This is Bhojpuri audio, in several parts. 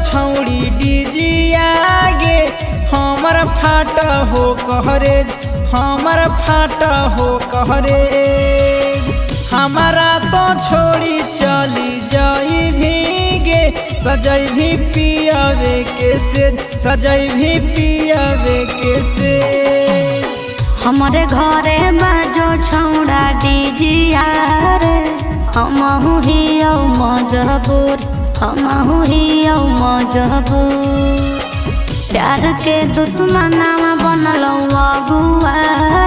छौड़ी डीजिया गे हमर फाट हो कहरेज हमर फाट हो कहरेज हमारा तो छोड़ी चली जाई भीगे सजई भी पियावे के से सजई भी पियावे के से हमारे घरे बाजो छौड़ा डीजिया रे हमहु हियो मजबूर हमहु हियो मजबूर प्यार के दुश्मनावा बनलौ अगुआ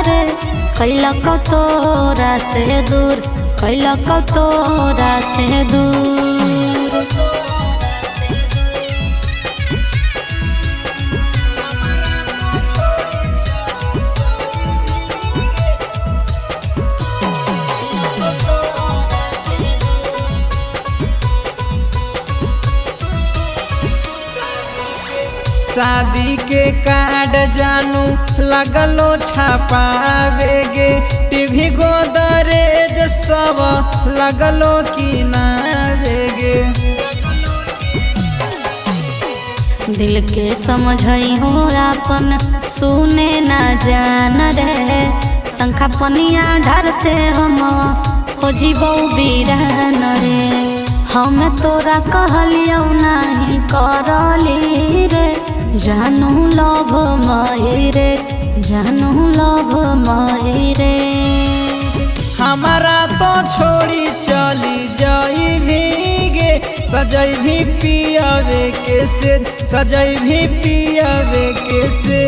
रे कैलक तोरा से दूर कैलक तोरा से दूर शादी के कार्ड जानू लगलो छापावे गे टीवी गोदरेज सब लगलो किनारे गे दिल के समझई हो अपन सुने ना जान रे शंखा पनिया ढरते हम हो जीवो बीरान रे हम तोरा कहलियो नहीं करली रे जानू लभ मई रे जानू लभ मई रे हमारा तो छोड़ी चली जाई भीगे सजई भी पियावे के से सजई भी पियावे के से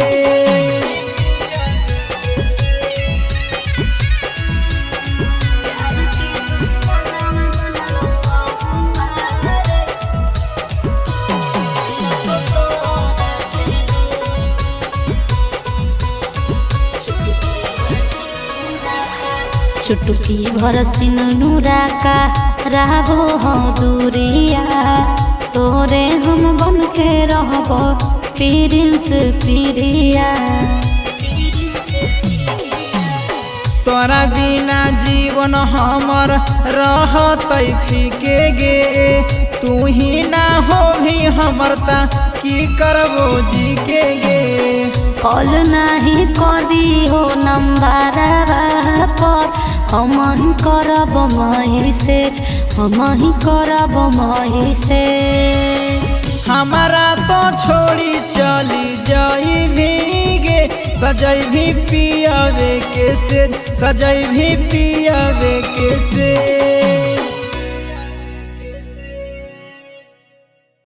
चुटकी भर सिनुरा का रहबो हो दूरिया तोरे हम बन के रहबो प्रिंस प्रिया तोरा बिना जीवन हमर रहतै फीके गे तू ही ना हो भी हमर ता की करबो जी के गे कॉल नहीं करी हो नंबर पर हम ही करब मही से हम ही करब मही से हमारा तो छोड़ी चली जाई भीगे सजई भी पियावे के से सजई भी पियावे के से